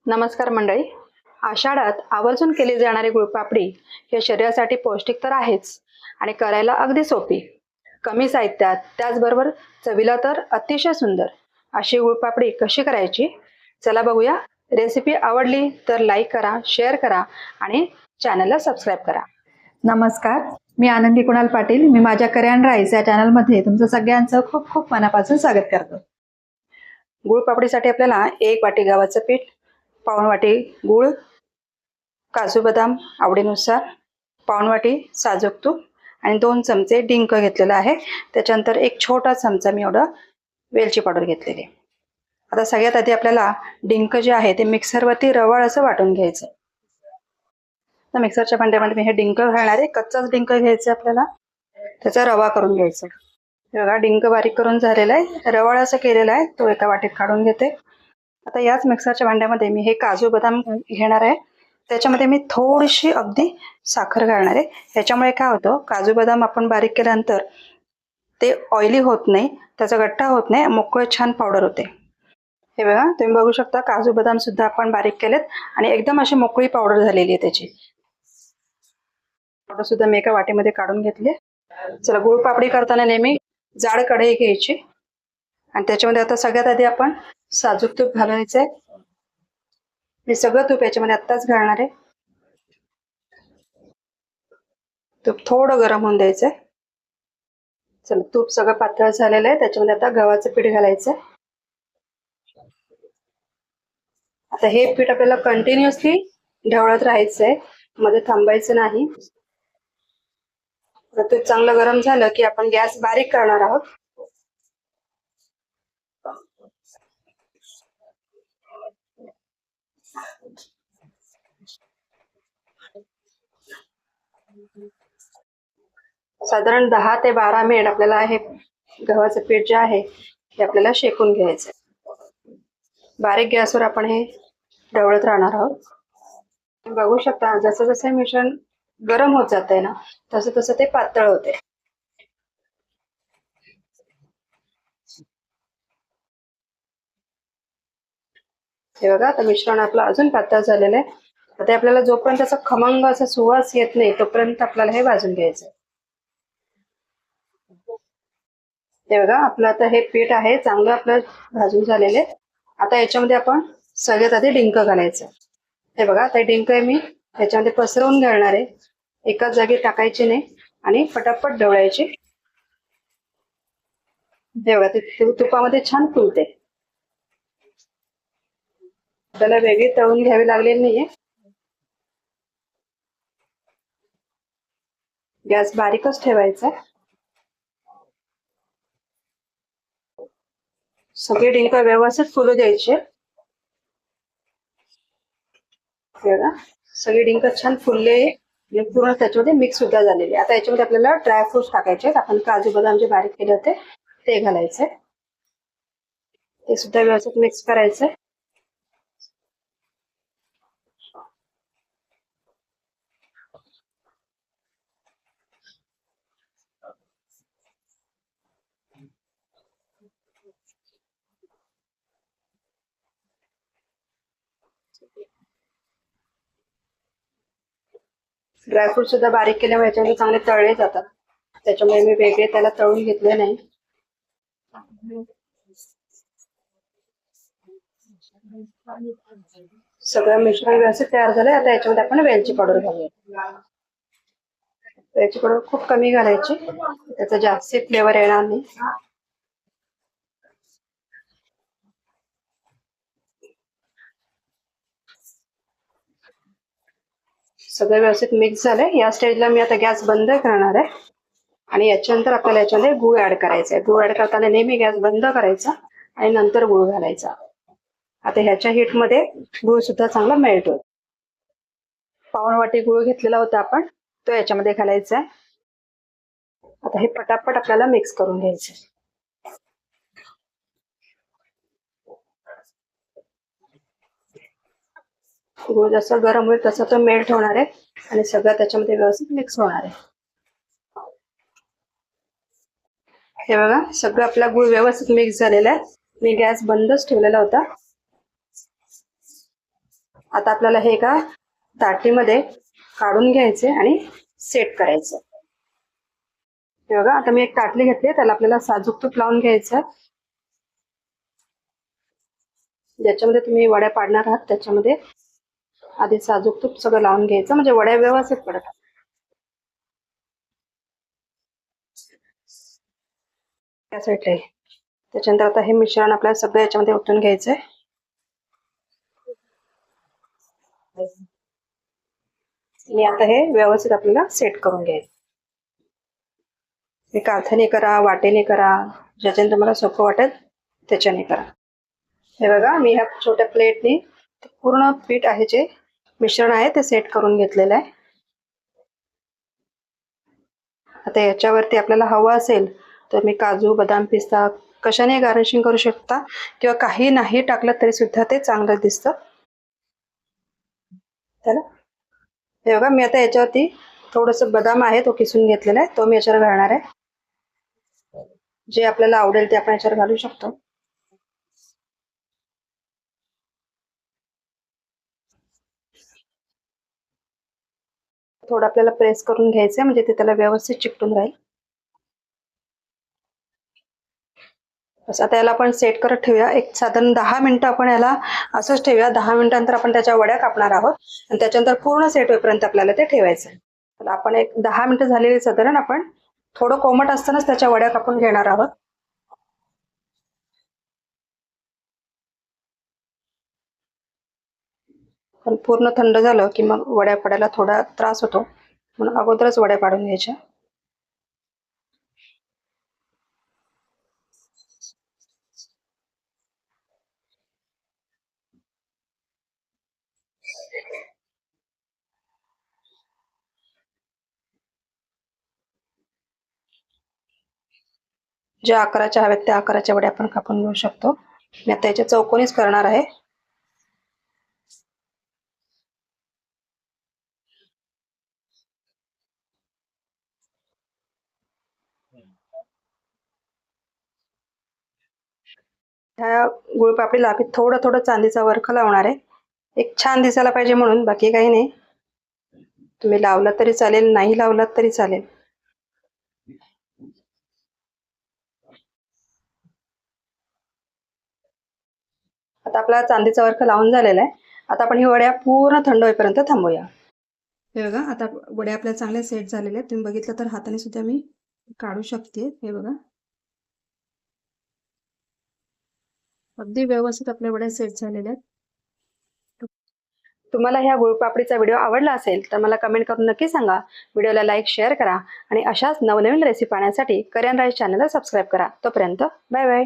नमस्कार मंडळी. आषाढात आवर्जून केली जाणारी गुळपापडी हे शरीरासाठी पौष्टिक तर आहेच आणि करायला अगदी सोपी. कमी साहित्यात त्याचबरोबर चवीला तर अतिशय सुंदर अशी गुळपापडी कशी करायची, चला बघूया. रेसिपी आवडली तर लाईक करा, शेअर करा आणि चॅनलला सबस्क्राईब करा. नमस्कार, मी आनंदी कुणाल पाटील. मी माझ्या करेन राईस या चॅनलमध्ये तुमचं सगळ्यांचं खूप खूप मनापासून स्वागत करतो. गुळपापडीसाठी आपल्याला 1 वाटी गव्हाचं पीठ, पाऊण वाटी गूळ, काजू बदाम आवडीनुसार, पाऊण वाटी साजूक तूप आणि 2 चमचे डिंक घेतलेला आहे. त्याच्यानंतर एक छोटा चमचा मी एवढं वेलची पावडर घेतलेली. आता सगळ्यात आधी आपल्याला डिंक जे आहे ते मिक्सरवरती रवाळ असं वाटून घ्यायचं. तर मिक्सरच्या भांड्यामध्ये मी हे डिंक घालणार आहे. कच्चाच डिंक घ्यायचं आपल्याला, त्याचा रवा करून घ्यायचा. बघा डिंक बारीक करून झालेला आहे, रवाळ असं केलेला आहे, तो एका वाटीत काढून घेते. आता याच मिक्सरच्या भांड्यामध्ये मी हे काजू बदाम घेणार आहे. त्याच्यामध्ये मी थोडीशी अगदी साखर घालणार आहे. ह्याच्यामुळे काय होतं, काजू बदाम आपण बारीक केल्यानंतर ते ऑइली होत नाही, त्याचा गट्टा होत नाही, मोकळे छान पावडर होते. हे बघा तुम्ही बघू शकता, काजू बदाम सुद्धा आपण बारीक केलेत आणि एकदम अशी मोकळी पावडर झालेली आहे त्याची. पावडर सुद्धा मी एका वाटीमध्ये काढून घेतली. चला, गुळपापडी करताना नेहमी जाड कढई घ्यायची आणि त्याच्यामध्ये आता सगळ्यात आधी आपण साजूक तूप घालायचंय. मी सगळं तूप याच्यामध्ये आत्ताच घालणार आहे. तूप थोडं गरम होऊन द्यायचंय. चला, तूप सगळं पातळ झालेलं आहे. त्याच्यामध्ये आता गव्हाचं पीठ घालायचंय. आता हे पीठ आपल्याला कंटिन्युअसली ढवळत राहायचंय, मध्ये थांबायचं नाही. तूप चांगलं गरम झालं की आपण गॅस बारीक करणार आहोत. साधारण 10 ते 12 मिनिट आपल्याला हे गव्हाचं पीठ जे आहे ते आपल्याला शेकून घ्यायचं. बारीक गॅसवर आपण हे ढवळत राहणार आहोत. बघू शकता, जसं जसं मिश्रण गरम होत जातंय ना, तसं तसं ते पातळ होते. हे बघा, आता मिश्रण आपलं अजून पातळ झालेलं आहे. आता आपल्याला जोपर्यंत असा खमंग असा सुवास येत नाही तोपर्यंत आपल्याला हे भाजून घ्यायचं. हे बघा, आपलं आता हे पीठ आहे चांगलं आपलं भाजून झालेले. आता याच्यामध्ये आपण सगळ्यात आधी डिंक घालायचं. हे बघा, आता डिंक आहे मी याच्यामध्ये पसरवून घालणार आहे. एकाच जागी टाकायची नाही आणि फटाफट ढवळायची. हे बघा, ते तुपामध्ये छान फुलते. आपल्याला वेगळी तळून घ्यावी लागलेली नाहीये. गॅस बारीकच ठेवायचा. सगळे डिंक व्यवस्थित फुलू द्यायचे. बघा, सगळे डिंक छान फुलले, पूर्ण त्याच्यामध्ये मिक्स सुद्धा झालेले. आता याच्यामध्ये आपल्याला ड्रायफ्रुट्स टाकायचे. आपण काजू बदाम जे बारीक केले होते ते घालायचे. ते सुद्धा व्यवस्थित मिक्स करायचे. ड्रायफ्रूट सुद्धा बारीक केल्यामुळे याच्यामध्ये चांगले तळले जातात, त्याच्यामुळे मी वेगळे त्याला तळून घेतले नाही. सगळं मिश्रण व्यवस्थित तयार झालंय. आता याच्यामध्ये आपण वेलची पावडर घालूया. वेलची पावडर खूप कमी घालायची, त्याचा जास्त फ्लेवर येणार नाही. सगळं व्यवस्थित मिक्स झालंय. या स्टेजला मी आता गॅस बंद करणार आहे आणि याच्यानंतर आपल्याला याच्यामध्ये गूळ ऍड करायचा आहे. गूळ ऍड करताना नेहमी गॅस बंद करायचा आणि नंतर गूळ घालायचा. आता ह्याच्या हीटमध्ये गूळ सुद्धा चांगला मेल्ट होईल. पाऊण वाटी गूळ घेतलेला होता आपण, तो याच्यामध्ये घालायचा आहे. आता हे पटापट आपल्याला मिक्स करून घ्यायचं. गूळ जसं गरम होईल तसं तो मेल्ट होणार आहे आणि सगळं त्याच्यामध्ये व्यवस्थित मिक्स होणार आहे. हे बघा, सगळं आपला गूळ व्यवस्थित मिक्स झालेला आहे. मी गॅस बंदच ठेवलेला होता. आता आपल्याला हे एका ताटीमध्ये काढून घ्यायचे आणि सेट करायचं. हे बघा, आता मी एक ताटली घेतली, त्याला आपल्याला साजूक तूप लावून घ्यायचं. ज्याच्यामध्ये तुम्ही वड्या पाडणार आहात त्याच्यामध्ये आधी साजूक तूप सगळं लावून घ्यायचं, म्हणजे वड्या व्यवस्थित पडतात. या साईडला त्याच्यानंतर आता हे मिश्रण आपल्याला सगळं याच्यामध्ये ओतून घ्यायचंय. आणि आता हे व्यवस्थित आपल्याला सेट करून घ्यायचं. हे काथ्याने करा, वाटेने करा, ज्याच्याने तुम्हाला सोपं वाटेल त्याच्याने करा. हे बघा, मी ह्या छोट्या प्लेटने पूर्ण पीठ आहे जे मिश्रण आहे ते सेट करून घेतलेलं आहे. आता याच्यावरती आपल्याला हवं असेल तर मी काजू, बदाम, पिस्ता कशाने गार्निशिंग करू शकता, किंवा काही नाही टाकलं तरी सुद्धा ते चांगलं दिसतं. त्याला हे बघा, मी आता याच्यावरती थोडंसं बदाम आहे तो किसून घेतलेला आहे, तो मी याच्यावर घालणार आहे. जे आपल्याला आवडेल ते आपण याच्यावर घालू शकतो. थोडं आपल्याला प्रेस करून घ्यायचंय, म्हणजे ते त्याला व्यवस्थित चिकटून राहील. बस, आता याला आपण सेट करत ठेवूया. एक साधारण 10 मिनिटं आपण याला असंच ठेवूया. 10 मिनिटांनंतर आपण त्याच्या वड्या कापणार आहोत आणि त्याच्यानंतर पूर्ण सेट होईपर्यंत आपल्याला ते ठेवायचं. तर आपण एक 10 मिनिटं झालेली साधारण आपण थोडं कोमट असतानाच त्याच्या वड्या कापून घेणार आहोत. पण पूर्ण थंड झालं की मग वड्या पडायला थोडा त्रास होतो, म्हणून अगोदरच वड्या पाडून घ्यायच्या. ज्या आकाराच्या हव्यात त्या आकाराच्या वड्या आपण कापून घेऊ शकतो. मी आता याच्या चौकोनीच करणार आहे. ह्या गुळपापडीला मी थोडं थोडं चांदीचा वरखा लावणार आहे, एक छान दिसायला पाहिजे म्हणून, बाकी काही नाही. तुम्ही लावला तरी चालेल, नाही लावलात तरी चालेल. आता आपला चांदीचा वरखा लावून झालेला आहे. आता आपण ही वड्या पूर्ण थंड होईपर्यंत थांबूया. हे बघा, आता वड्या आपल्या चांगल्या सेट झालेल्या आहेत. तुम्ही बघितलं तर हाताने सुद्धा मी काढू शकते. हे बघा, अगदी व्यवस्थित आपल्या वड्या सेट झालेल्या आहेत. तुम्हाला ह्या गुळपापडीचा व्हिडिओ आवडला असेल तर मला कमेंट करून नक्की सांगा. व्हिडिओला लाईक, शेअर करा आणि अशाच नवनवीन रेसिपी पाहण्यासाठी करियन राईस चॅनलला सबस्क्राईब करा. तोपर्यंत बाय बाय.